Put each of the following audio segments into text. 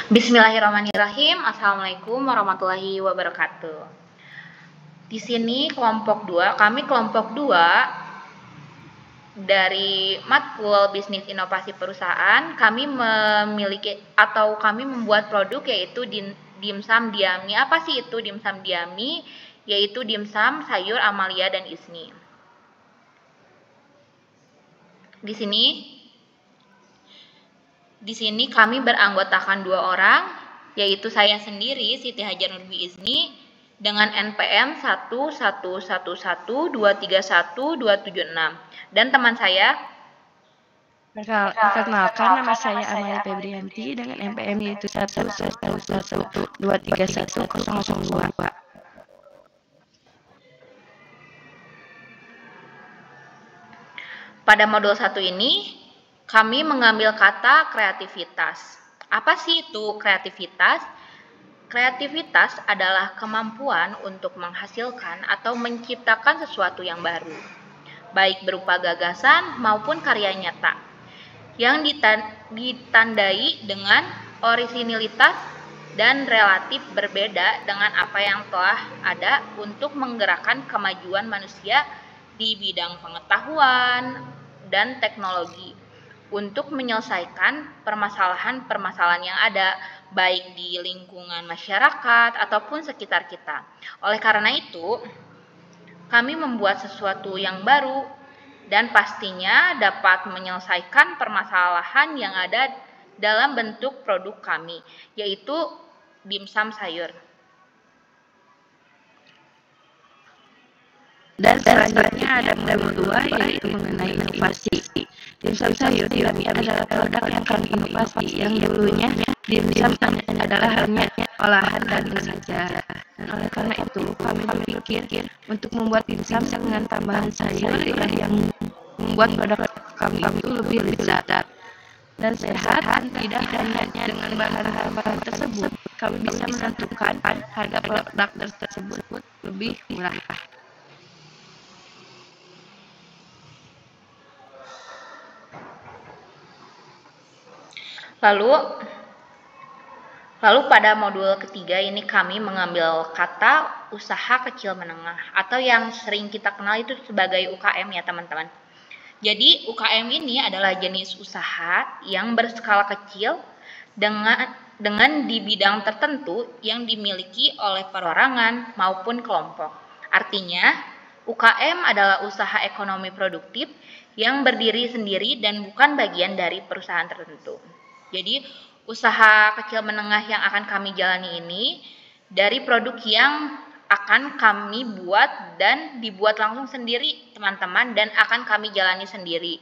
Bismillahirrahmanirrahim. Assalamualaikum warahmatullahi wabarakatuh. Di sini kami kelompok 2 dari matkul bisnis inovasi perusahaan. Kami membuat produk yaitu dimsum Diami. Apa sih itu dimsum Diami? Yaitu dimsum sayur Amalia dan Isni. Di sini kami beranggotakan 2 orang, yaitu saya sendiri Siti Hajar Nurbi Izni dengan NPM 1111231276276 dan teman saya. Perkenalkan, nama saya Amalia Febrianti dengan NPM yaitu 11112310002. Pada modul 1 ini kami mengambil kata kreativitas. Apa sih itu kreativitas? Kreativitas adalah kemampuan untuk menghasilkan atau menciptakan sesuatu yang baru, baik berupa gagasan maupun karya nyata, yang ditandai dengan orisinilitas dan relatif berbeda dengan apa yang telah ada untuk menggerakkan kemajuan manusia di bidang pengetahuan dan teknologi untuk menyelesaikan permasalahan-permasalahan yang ada, baik di lingkungan masyarakat ataupun sekitar kita. Oleh karena itu, kami membuat sesuatu yang baru dan pastinya dapat menyelesaikan permasalahan yang ada dalam bentuk produk kami, yaitu dimsum sayur. Dan selanjutnya ada modul 2 yaitu mengenai inovasi. Dimsum sayur Diami adalah produk yang kami inovasi, yang dulunya dimsum adalah hanya olahan daging saja. Dan oleh karena itu kami berpikir untuk membuat dimsum dengan tambahan sayur yang membuat produk kami itu lebih lezat dan sehat. Tidak hanya dengan bahan-bahan tersebut, kami bisa menentukan harga produk tersebut lebih murah. Lalu pada modul ketiga ini kami mengambil kata usaha kecil menengah atau yang sering kita kenal itu sebagai UKM ya teman-teman. Jadi UKM ini adalah jenis usaha yang berskala kecil dengan di bidang tertentu yang dimiliki oleh perorangan maupun kelompok. Artinya UKM adalah usaha ekonomi produktif yang berdiri sendiri dan bukan bagian dari perusahaan tertentu. Jadi usaha kecil menengah yang akan kami jalani ini dari produk yang akan kami buat dan dibuat langsung sendiri teman-teman dan akan kami jalani sendiri.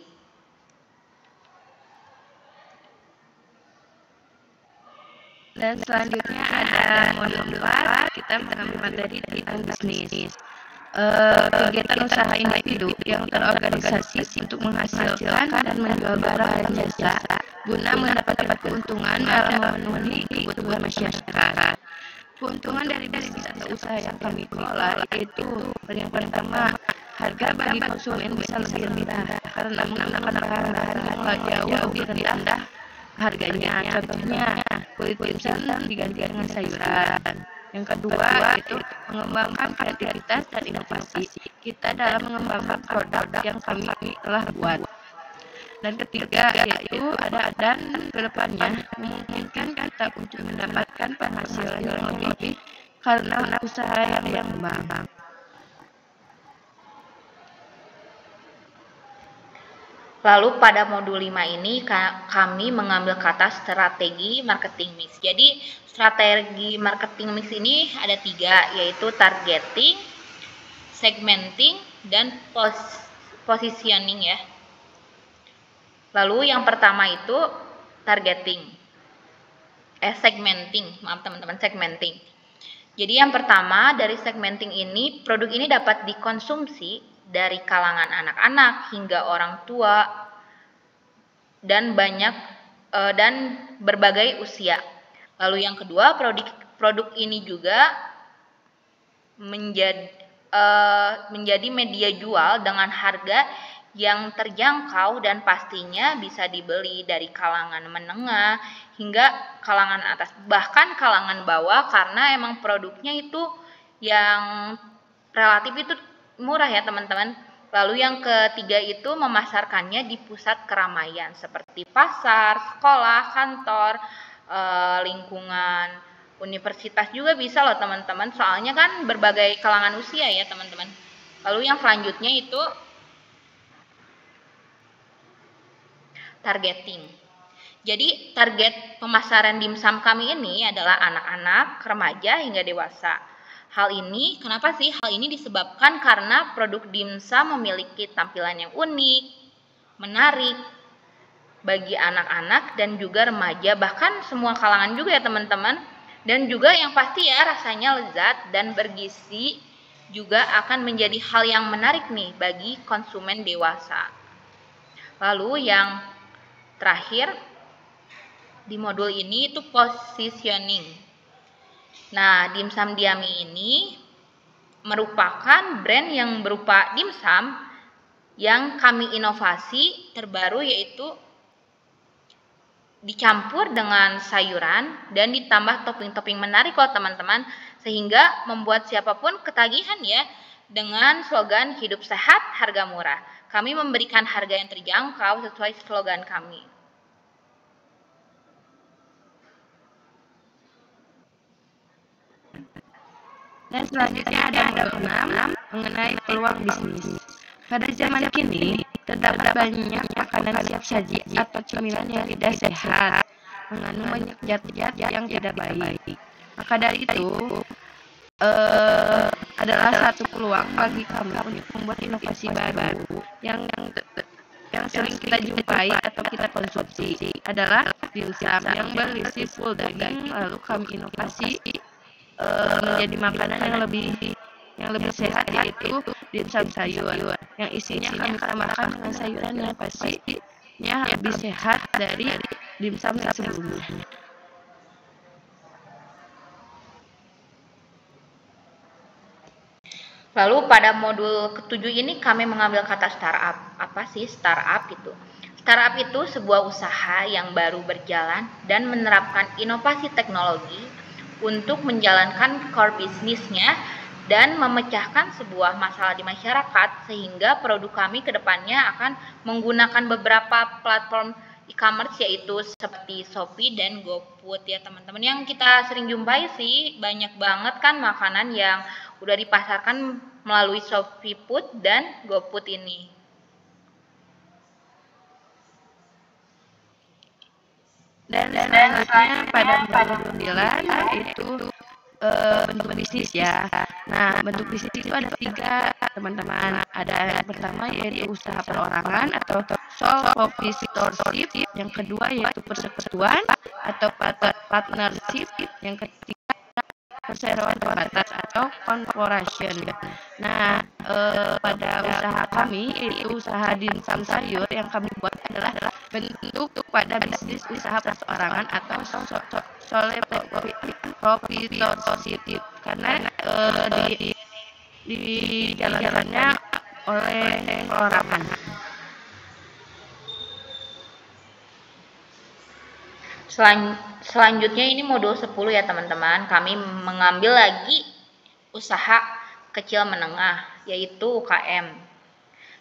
Dan selanjutnya ada modul 4, kita mengambil materi tentang bisnis. Kegiatan usaha individu yang terorganisasi untuk menghasilkan dan menjual barang dan jasa guna mendapatkan keuntungan dalam memenuhi kebutuhan masyarakat. Keuntungan dari bisnis atau usaha yang kami kelola yaitu yang pertama, harga bagi konsumen bisa lebih rendah karena menggunakan bahan-bahan yang jauh lebih rendah harganya. Contohnya kulit dimsum diganti dengan sayuran. Yang kedua yaitu mengembangkan kreativitas dan inovasi kita dalam mengembangkan produk yang kami telah buat. Dan ketiga yaitu dan kedepannya memungkinkan kita untuk mendapatkan penghasilan yang lebih karena usaha yang berkembang. Lalu pada modul 5 ini kami mengambil kata strategi marketing mix. Jadi strategi marketing mix ini ada 3, yaitu targeting, segmenting, dan positioning ya. Lalu yang pertama itu segmenting. Jadi yang pertama dari segmenting ini, produk ini dapat dikonsumsi dari kalangan anak-anak hingga orang tua dan berbagai usia. Lalu yang kedua, produk ini juga menjadi media jual dengan harga yang terjangkau dan pastinya bisa dibeli dari kalangan menengah hingga kalangan atas, bahkan kalangan bawah, karena emang produknya itu yang relatif itu murah ya teman-teman. Lalu yang ketiga itu memasarkannya di pusat keramaian seperti pasar, sekolah, kantor, lingkungan universitas juga bisa loh teman-teman, soalnya kan berbagai kalangan usia ya teman-teman. Lalu yang selanjutnya itu targeting. Jadi target pemasaran dimsum kami ini adalah anak-anak, remaja hingga dewasa. Hal ini, kenapa sih? Hal ini disebabkan karena produk dimsum memiliki tampilan yang unik, menarik bagi anak-anak dan juga remaja, bahkan semua kalangan juga ya teman-teman. Dan juga yang pasti ya, rasanya lezat dan bergizi juga akan menjadi hal yang menarik nih bagi konsumen dewasa. Lalu yang terakhir di modul ini itu positioning. Nah, dimsum Diami ini merupakan brand yang berupa dimsum yang kami inovasi terbaru, yaitu dicampur dengan sayuran dan ditambah topping-topping menarik loh teman-teman, sehingga membuat siapapun ketagihan ya. Dengan slogan hidup sehat, harga murah. Kami memberikan harga yang terjangkau sesuai slogan kami. Dan selanjutnya ada modul 6 mengenai peluang bisnis. Pada zaman kini, terdapat banyak makanan siap saji atau cemilan yang tidak sehat, mengandung banyak zat-zat yang tidak baik. Maka dari itu, adalah satu peluang bagi kami untuk membuat inovasi baru yang sering kita jumpai atau kita konsumsi adalah dimsum yang berisi full daging. Lalu kami inovasi menjadi makanan yang lebih sehat, yaitu dimsum sayur yang isinya kami tambahkan dengan sayuran yang pastinya lebih sehat dari dimsum yang sebelumnya. Lalu pada modul ke-7 ini kami mengambil kata startup. Apa sih startup itu? Startup itu sebuah usaha yang baru berjalan dan menerapkan inovasi teknologi untuk menjalankan core bisnisnya dan memecahkan sebuah masalah di masyarakat, sehingga produk kami ke depannya akan menggunakan beberapa platform e-commerce, yaitu seperti Shopee dan GoFood ya teman-teman. Yang kita sering jumpai sih, banyak banget kan makanan yang udah dipasarkan melalui Shopee Food dan GoFood ini. Dan selanjutnya pada modul 9 yaitu bentuk bisnis ya. Nah, bentuk bisnis itu ada 3 teman-teman. Ada yang pertama yaitu usaha perorangan atau sole proprietorship, yang kedua yaitu persekutuan atau partnership, yang ketiga perseroan terbatas atau corporation. Nah, pada usaha kami yaitu usaha dimsum sayur yang kami buat adalah bentuk pada bisnis usaha perseorangan atau sole proprietorship, karena dijalankannya oleh perorangan. Selanjutnya ini modul 10 ya teman-teman. Kami mengambil lagi usaha kecil menengah, yaitu UKM.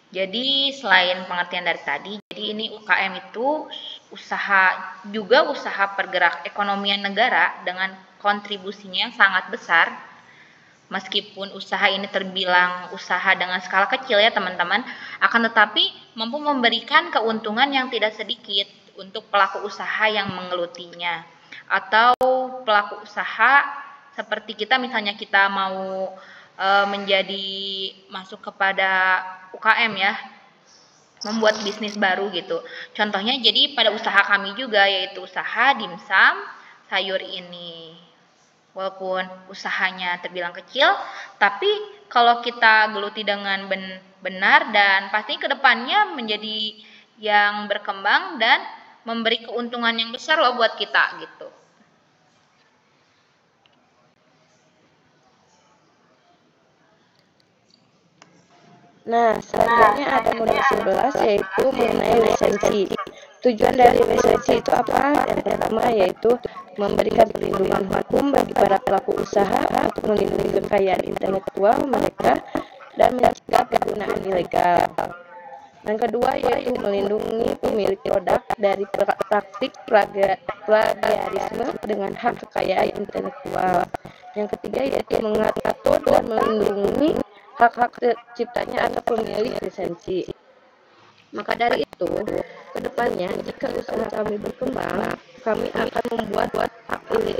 Jadi selain pengertian dari tadi, jadi ini UKM itu usaha pergerak ekonomian negara dengan kontribusinya yang sangat besar. Meskipun usaha ini terbilang usaha dengan skala kecil ya teman-teman, akan tetapi mampu memberikan keuntungan yang tidak sedikit untuk pelaku usaha yang menggelutinya, atau pelaku usaha seperti kita, misalnya kita mau menjadi masuk kepada UKM ya, membuat bisnis baru gitu. Contohnya jadi pada usaha kami juga, yaitu usaha dimsum sayur ini. Walaupun usahanya terbilang kecil, tapi kalau kita geluti dengan benar dan pasti kedepannya menjadi yang berkembang dan memberi keuntungan yang besar loh buat kita gitu. Nah, selanjutnya ada modul 11 yaitu mengenai lisensi. Tujuan dari lisensi itu apa? Yang pertama yaitu memberikan perlindungan hukum bagi para pelaku usaha untuk melindungi kekayaan intelektual mereka dan mencegah penggunaan ilegal. Yang kedua yaitu melindungi pemilik produk dari praktik plagiarisme dengan hak kekayaan intelektual. Yang ketiga yaitu mengatur dan melindungi hak-hak ciptanya atau pemilik lisensi. Maka dari itu, kedepannya jika usaha kami berkembang, kami akan membuat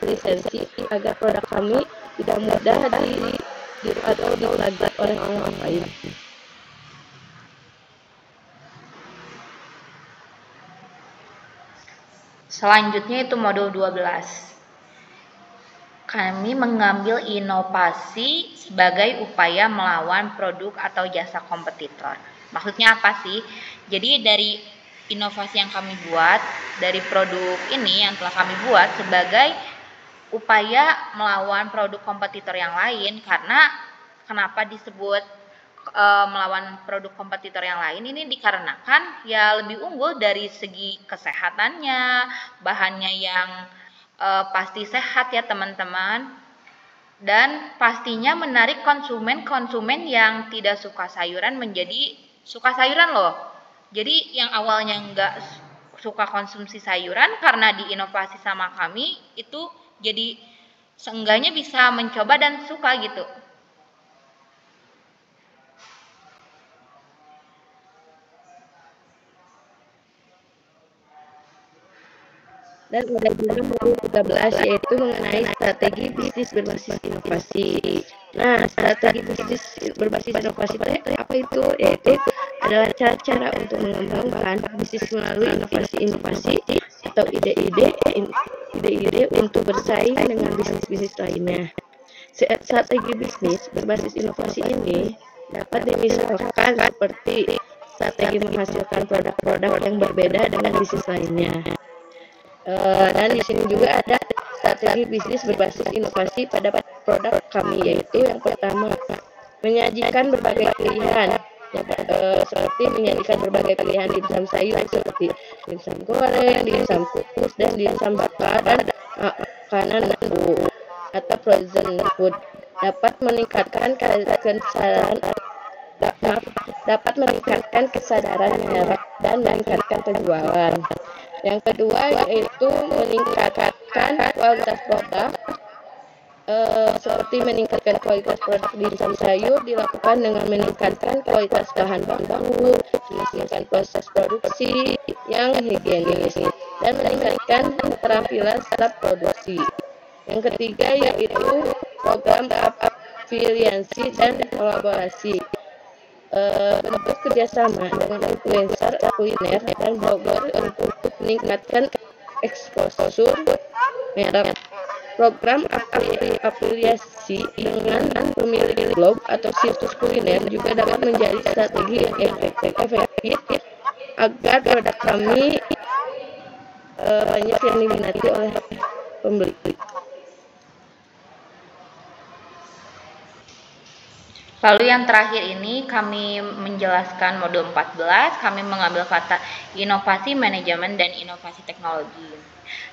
lisensi agar produk kami tidak mudah ditiru atau diplagiat oleh orang lain. Selanjutnya itu modul 12. Kami mengambil inovasi sebagai upaya melawan produk atau jasa kompetitor. Maksudnya apa sih? Jadi dari inovasi yang kami buat, dari produk ini yang telah kami buat sebagai upaya melawan produk kompetitor yang lain. Karena kenapa disebut melawan produk kompetitor yang lain ini dikarenakan ya lebih unggul dari segi kesehatannya, bahannya yang pasti sehat ya teman-teman, dan pastinya menarik konsumen yang tidak suka sayuran menjadi suka sayuran loh. Jadi yang awalnya nggak suka konsumsi sayuran karena diinovasi sama kami itu jadi seenggaknya bisa mencoba dan suka gitu. Dan ada juga modul 13 yaitu mengenai strategi bisnis berbasis inovasi. Nah, strategi bisnis berbasis inovasi apa itu? Yaitu adalah cara-cara untuk mengembangkan bisnis melalui inovasi-inovasi atau ide-ide untuk bersaing dengan bisnis-bisnis lainnya. Strategi bisnis berbasis inovasi ini dapat dimisalkan seperti strategi menghasilkan produk-produk yang berbeda dengan bisnis lainnya. Dan di sini juga ada strategi bisnis berbasis inovasi pada produk kami, yaitu yang pertama menyajikan berbagai pilihan, seperti menyajikan berbagai pilihan dimsum sayur seperti dimsum goreng, dimsum kukus, dan dimsum bakar dan makanan atau frozen food dapat meningkatkan kesadaran merek dan meningkatkan penjualan. Yang kedua yaitu meningkatkan kualitas produk, seperti meningkatkan kualitas produk dimsum sayur dilakukan dengan meningkatkan kualitas bahan baku, meningkatkan proses produksi yang higienis, dan meningkatkan keterampilan staf produksi. Yang ketiga yaitu program afiliasi dan kolaborasi, bentuk kerjasama dengan influencer kuliner dan blogger untuk meningkatkan exposure merek. Program afiliasi dengan pemilik blog atau situs kuliner juga dapat menjadi strategi yang efektif agar produk kami banyak yang diminati oleh pembeli. Lalu yang terakhir ini kami menjelaskan modul 14, kami mengambil kata inovasi manajemen dan inovasi teknologi.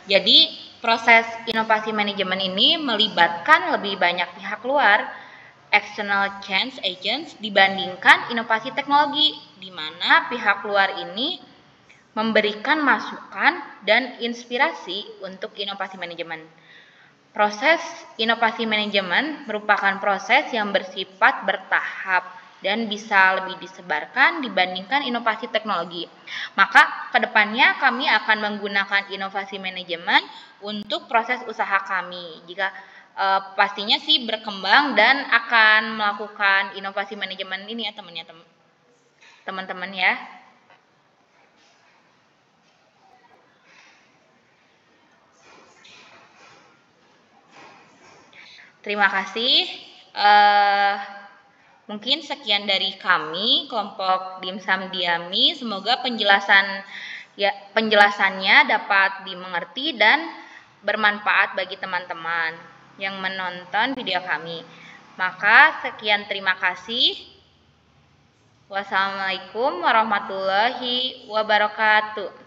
Jadi proses inovasi manajemen ini melibatkan lebih banyak pihak luar, external change agents, dibandingkan inovasi teknologi, di mana pihak luar ini memberikan masukan dan inspirasi untuk inovasi manajemen. Proses inovasi manajemen merupakan proses yang bersifat bertahap dan bisa lebih disebarkan dibandingkan inovasi teknologi. Maka kedepannya kami akan menggunakan inovasi manajemen untuk proses usaha kami. Jika pastinya sih berkembang dan akan melakukan inovasi manajemen ini ya teman-teman ya. Terima kasih. Mungkin sekian dari kami, kelompok Dimsum Diami. Semoga penjelasannya dapat dimengerti dan bermanfaat bagi teman-teman yang menonton video kami. Maka sekian, terima kasih. Wassalamualaikum warahmatullahi wabarakatuh.